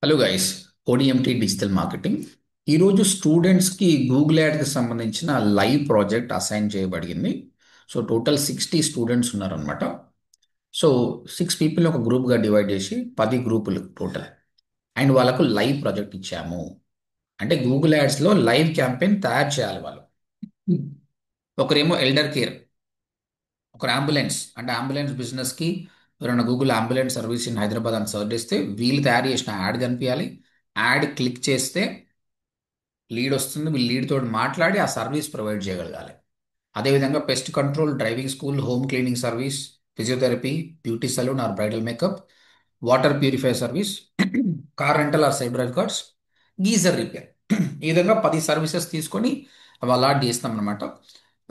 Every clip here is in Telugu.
Hello guys, ODMT digital marketing. ఈరోజు స్టూడెంట్స్కి గూగుల్ యాడ్కి సంబంధించిన లైవ్ ప్రాజెక్ట్ అసైన్ చేయబడింది. సో టోటల్ 60 స్టూడెంట్స్ ఉన్నారనమాట. సో 6 పీపుల్ని ఒక గ్రూప్గా డివైడ్ చేసి 10 గ్రూపులు టోటల్, అండ్ వాళ్ళకు లైవ్ ప్రాజెక్ట్ ఇచ్చాము. అంటే గూగుల్ యాడ్స్లో లైవ్ క్యాంపెయిన్ తయారు చేయాలి వాళ్ళు. ఒకరేమో ఎల్డర్ కేర్, ఒకరు అంబులెన్స్. అంటే అంబులెన్స్ బిజినెస్కి ఎవరైనా Google ambulance service in Hyderabad అని సర్చ్ చేస్తే వీళ్ళు తయారు చేసిన యాడ్ కనిపించాలి. యాడ్ క్లిక్ చేస్తే లీడ్ వస్తుంది. వీళ్ళు లీడ్ తోటి మాట్లాడి ఆ సర్వీస్ ప్రొవైడ్ చేయగలగాలి. అదేవిధంగా pest control, driving school, home cleaning service, physiotherapy, beauty salon or bridal makeup, water purify service, car rental or cyber records, geyser repair. ఈ విధంగా 10 సర్వీసెస్ తీసుకొని అవి అలాట్ చేస్తాం అనమాట.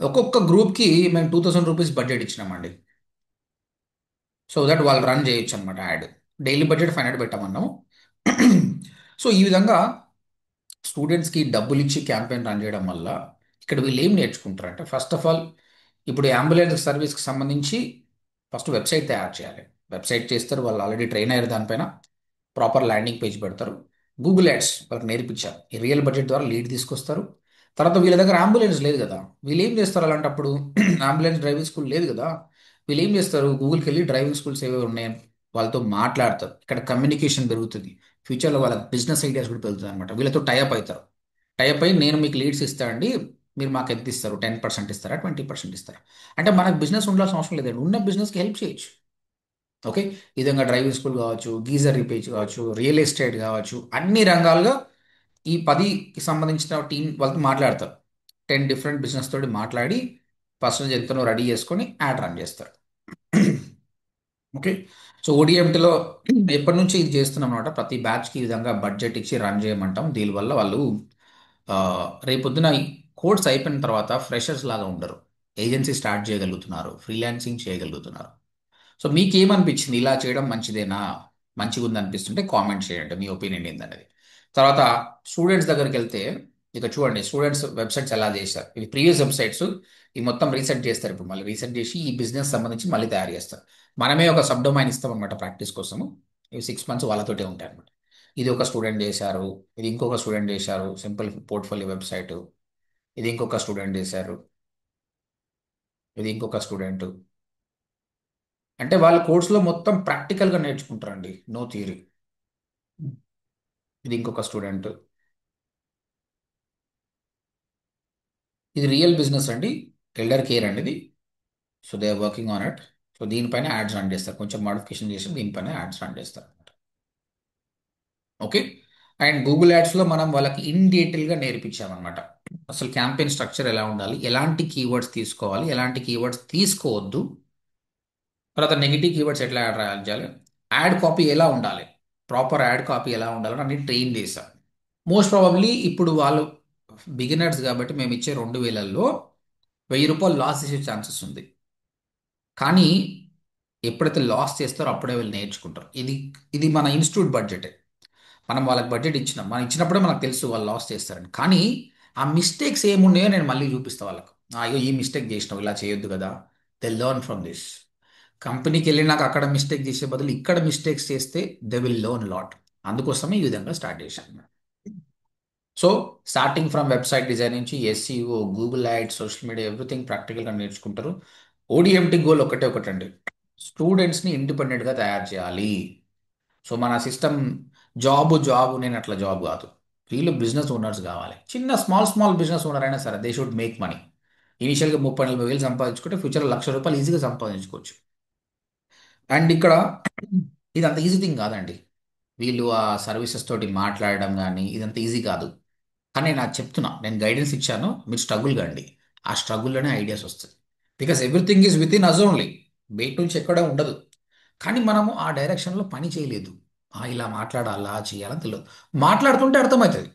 ఒక్కొక్క గ్రూప్కి మేము 2000 రూపీస్ బడ్జెట్ ఇచ్చినామండి. సో దట్ వాళ్ళు రన్ చేయొచ్చు అనమాట యాడ్. Daily budget 500 పెట్టామన్నాము. సో ఈ విధంగా స్టూడెంట్స్కి డబ్బులు ఇచ్చి క్యాంపెయిన్ రన్ చేయడం వల్ల ఇక్కడ వీళ్ళు ఏం నేర్చుకుంటారంటే, ఫస్ట్ ఆఫ్ ఆల్ ఇప్పుడు అంబులెన్స్ సర్వీస్కి సంబంధించి ఫస్ట్ వెబ్సైట్ తయారు చేయాలి. వెబ్సైట్ చేస్తారు, వాళ్ళు ఆల్రెడీ ట్రైన్ అయ్యారు దానిపైన. ప్రాపర్ ల్యాండింగ్ పేజ్ పెడతారు. గూగుల్ యాడ్స్ వాళ్ళకి నేర్పించారు. ఈ రియల్ బడ్జెట్ ద్వారా లీడ్ తీసుకొస్తారు. తర్వాత వీళ్ళ దగ్గర అంబులెన్స్ లేదు కదా, వీళ్ళు ఏం చేస్తారు అలాంటప్పుడు? అంబులెన్స్ డ్రైవింగ్ స్కూల్ లేదు కదా, వీళ్ళు ఏం చేస్తారు? గూగుల్కి వెళ్ళి డ్రైవింగ్ స్కూల్స్ ఏవి ఉన్నాయని వాళ్ళతో మాట్లాడతారు. ఇక్కడ కమ్యూనికేషన్ పెరుగుతుంది. ఫ్యూచర్లో వాళ్ళ బిజినెస్ ఐడియాస్ కూడా పెరుగుతుంది అనమాట. వీళ్ళతో టైప్ అవుతారు. టైప్ అయ్యి నేను మీకు లీడ్స్ ఇస్తానండి, మీరు మాకు ఎంత ఇస్తారు? 10% ఇస్తారా, 20% ఇస్తారా? అంటే మనకు బిజినెస్ ఉండాల్సిన అవసరం లేదండి, ఉన్న బిజినెస్కి హెల్ప్ చేయొచ్చు. ఓకే. ఈ విధంగా డ్రైవింగ్ స్కూల్ కావచ్చు, గీజర్ రిపేర్ కావచ్చు, రియల్ ఎస్టేట్ కావచ్చు, అన్ని రంగాలుగా ఈ 10కి సంబంధించిన టీం వాళ్ళతో మాట్లాడతారు. 10 డిఫరెంట్ బిజినెస్ తోటి మాట్లాడి పర్సనల్ ఎంతనో రెడీ చేసుకొని యాడ్ రన్ చేస్తారు. ఓకే. సో ఓడిఎంటీలో ఎప్పటి నుంచి ఇది చేస్తున్నాం అనమాట. ప్రతి బ్యాచ్కి ఈ విధంగా బడ్జెట్ ఇచ్చి రన్ చేయమంటాం. దీనివల్ల వాళ్ళు ఆ, రేపొద్దున ఈ కోర్స్ అయిపోయిన తర్వాత ఫ్రెషర్స్ లాగా ఉండరు. ఏజెన్సీ స్టార్ట్ చేయగలుగుతున్నారు, ఫ్రీలాన్సింగ్ చేయగలుగుతున్నారు. సో మీకేమనిపించింది? ఇలా చేయడం మంచిదేనా, మంచిగా ఉంది అనిపిస్తుంటే కామెంట్ చేయండి మీ ఒపీనియన్ ఏందనేది. తర్వాత స్టూడెంట్స్ దగ్గరికి వెళ్తే ఇక చూడండి, స్టూడెంట్స్ వెబ్సైట్స్ ఎలా చేశారు. ఇవి ప్రీవియస్ వెబ్సైట్స్, ఇవి మొత్తం రీసెట్ చేస్తారు. ఇప్పుడు మళ్ళీ రీసెట్ చేసి ఈ బిజినెస్ సంబంధించి మళ్ళీ తయారు చేస్తారు. మనమే ఒక సబ్ డొమైన్ ఇస్తాం అనమాట ప్రాక్టీస్ కోసము. ఇవి 6 మంత్స్ వాళ్ళతోటే ఉంటాయి అనమాట. ఇది ఒక స్టూడెంట్ చేశారు, ఇది ఇంకొక స్టూడెంట్ చేశారు, సింపుల్ పోర్ట్ఫోలియో వెబ్సైట్. ఇది ఇంకొక స్టూడెంట్ చేశారు, ఇది ఇంకొక స్టూడెంట్. అంటే వాళ్ళ కోర్సులో మొత్తం ప్రాక్టికల్గా నేర్చుకుంటారండి, నో థియరీ. ఇది ఇంకొక స్టూడెంట్. ఇది రియల్ బిజినెస్ అండి, ఎల్డర్ కేర్ అండి ఇది. So they are working on it. So దీనిపైన యాడ్స్ రన్ చేస్తారు, కొంచెం మాడిఫికేషన్ చేసి దీనిపైన యాడ్స్ రన్ చేస్తారు అనమాట. ఓకే. అండ్ గూగుల్ యాడ్స్లో మనం వాళ్ళకి ఇన్ డీటెయిల్గా నేర్పించామన్నమాట. అసలు క్యాంపెయిన్ స్ట్రక్చర్ ఎలా ఉండాలి, ఎలాంటి కీవర్డ్స్ తీసుకోవాలి, ఎలాంటి కీవర్డ్స్ తీసుకోవద్దు, తర్వాత నెగిటివ్ కీవర్డ్స్ ఎట్లా యాడ్ చేయాలి, యాడ్ కాపీ ఎలా ఉండాలి, ప్రాపర్ యాడ్ కాపీ ఎలా ఉండాలని అన్ని ట్రైన్ చేశాం. మోస్ట్ ప్రాబబ్లీ ఇప్పుడు వాళ్ళు బిగినర్స్ కాబట్టి మేము ఇచ్చే 2000లో 1000 రూపాయలు లాస్ చేసే ఛాన్సెస్ ఉంది. కానీ ఎప్పుడైతే లాస్ చేస్తారో అప్పుడే వీళ్ళు నేర్చుకుంటారు. ఇది ఇది మన ఇన్స్టిట్యూట్ బడ్జెట్. మనం వాళ్ళకి బడ్జెట్ ఇచ్చినాం, మనం ఇచ్చినప్పుడే మనకు తెలుసు వాళ్ళు లాస్ చేస్తారని. కానీ ఆ మిస్టేక్స్ ఏమున్నాయో నేను మళ్ళీ చూపిస్తాను వాళ్ళకు. అయ్యో ఈ మిస్టేక్ చేసినావు, ఇలా చేయొద్దు కదా. They learn from this. కంపెనీకి వెళ్ళినాక అక్కడ మిస్టేక్ చేసే బదులు ఇక్కడ మిస్టేక్స్ చేస్తే దే విల్ లెర్న్ లాట్. అందుకోసమే ఈ విధంగా స్టార్ట్ చేశాను. So starting from website design నుంచి SEO, Google ads, social media, everything ప్రాక్టికల్గా నేర్చుకుంటారు. ఓడిఎంటి గోల్ ఒకటే ఒకటండి, స్టూడెంట్స్ని ఇండిపెండెంట్గా తయారు చేయాలి. సో మన సిస్టమ్ జాబ్ జాబ్ నేను అట్లా జాబ్ కాదు. వీళ్ళు బిజినెస్ ఓనర్స్ కావాలి. చిన్న స్మాల్ స్మాల్ బిజినెస్ ఓనర్ అయినా సరే దే షుడ్ మేక్ మనీ. ఇనిషియల్గా 30-40 వేలు సంపాదించుకుంటే ఫ్యూచర్లో 1,00,000 రూపాయలు ఈజీగా సంపాదించుకోవచ్చు. అండ్ ఇక్కడ ఇది అంత ఈజీ థింగ్ కాదండి. వీళ్ళు ఆ సర్వీసెస్ తోటి మాట్లాడడం కానీ ఇదంత ఈజీ కాదు. కానీ నేను అది చెప్తున్నా, నేను గైడెన్స్ ఇచ్చాను, మీరు స్ట్రగుల్ కండి. ఆ స్ట్రగుల్లోనే ఐడియాస్ వస్తుంది. Because everything is within us only. బయట నుంచి ఎక్కడ ఉండదు. కానీ మనము ఆ డైరెక్షన్లో పని చేయలేదు. ఇలా మాట్లాడాలా, అలా చేయాలని తెలియదు. మాట్లాడుతుంటే అర్థమవుతుంది.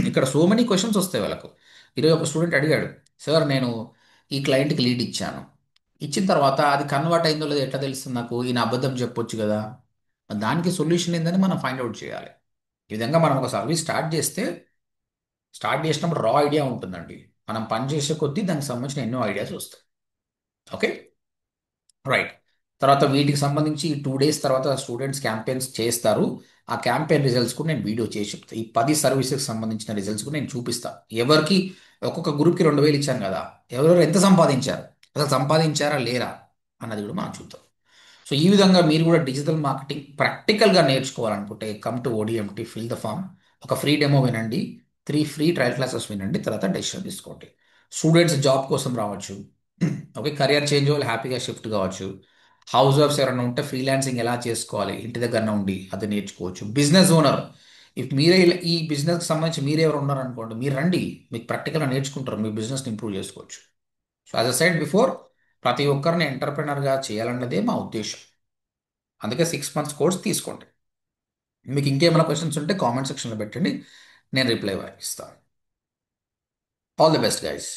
ఇక్కడ సో మెనీ క్వశ్చన్స్ వస్తాయి వాళ్ళకు. ఈరోజు ఒక స్టూడెంట్ అడిగాడు, సార్ నేను ఈ క్లయింట్కి లీడ్ ఇచ్చాను, ఇచ్చిన తర్వాత అది కన్వర్ట్ అయిందో లేదో ఎట్లా తెలుస్తుంది నాకు, ఈయన అబద్ధం చెప్పొచ్చు కదా. దానికి సొల్యూషన్ ఏందని మనం ఫైండ్ అవుట్ చేయాలి. ఈ విధంగా మనం ఒక సర్వీస్ స్టార్ట్ చేస్తే, స్టార్ట్ చేసినప్పుడు రా ఐడియా ఉంటుందండి. మనం పని చేసే కొద్దీ దానికి సంబంధించిన ఎన్నో ఐడియాస్ వస్తాయి. ఓకే. రైట్. తర్వాత వీటికి సంబంధించి 2 డేస్ తర్వాత స్టూడెంట్స్ క్యాంపెయిన్స్ చేస్తారు. ఆ క్యాంపెయిన్ రిజల్ట్స్ కూడా నేను వీడియో చేసి చెప్తాను. ఈ 10 సర్వీసెస్ సంబంధించిన రిజల్ట్స్ కూడా నేను చూపిస్తాను. ఎవరికి ఒక్కొక్క గ్రూప్కి 2,000 ఇచ్చాను కదా, ఎవరెవరు ఎంత సంపాదించారు, అసలు సంపాదించారా లేరా అన్నది కూడా మనం చూద్దాం. సో ఈ విధంగా మీరు కూడా డిజిటల్ మార్కెటింగ్ ప్రాక్టికల్గా నేర్చుకోవాలనుకుంటే come to ODMT, fill the form. ఒక ఫ్రీ డెమో వినండి, 3 ఫ్రీ ట్రయల్ క్లాసెస్ వినండి, తర్వాత డెసిషన్ తీసుకోండి. స్టూడెంట్స్ జాబ్ కోసం రావచ్చు, ఓకే, కెరియర్ చేంజ్ వాళ్ళు హ్యాపీగా షిఫ్ట్ కావచ్చు. హౌస్ వైఫ్స్ ఎవరైనా ఉంటే ఫ్రీలాన్సింగ్ ఎలా చేసుకోవాలి ఇంటి దగ్గర ఉండి అది నేర్చుకోవచ్చు. బిజినెస్ ఓనర్, ఇఫ్ మీరే ఈ బిజినెస్కి సంబంధించి మీరే ఎవరు ఉన్నారనుకోండి, మీరు రండి, మీకు ప్రాక్టికల్గా నేర్చుకుంటారు, మీ బిజినెస్ని ఇంప్రూవ్ చేసుకోవచ్చు. So as a side before, ప్రతి ఒక్కరిని ఎంటర్ప్రినర్గా చేయాలన్నదే మా ఉద్దేశం. అందుకే 6 మంత్స్ కోర్స్ తీసుకోండి. మీకు ఇంకేమైనా క్వశ్చన్స్ ఉంటే కామెంట్ సెక్షన్లో పెట్టండి, నేను రిప్లై ఇస్తాను. All the best guys.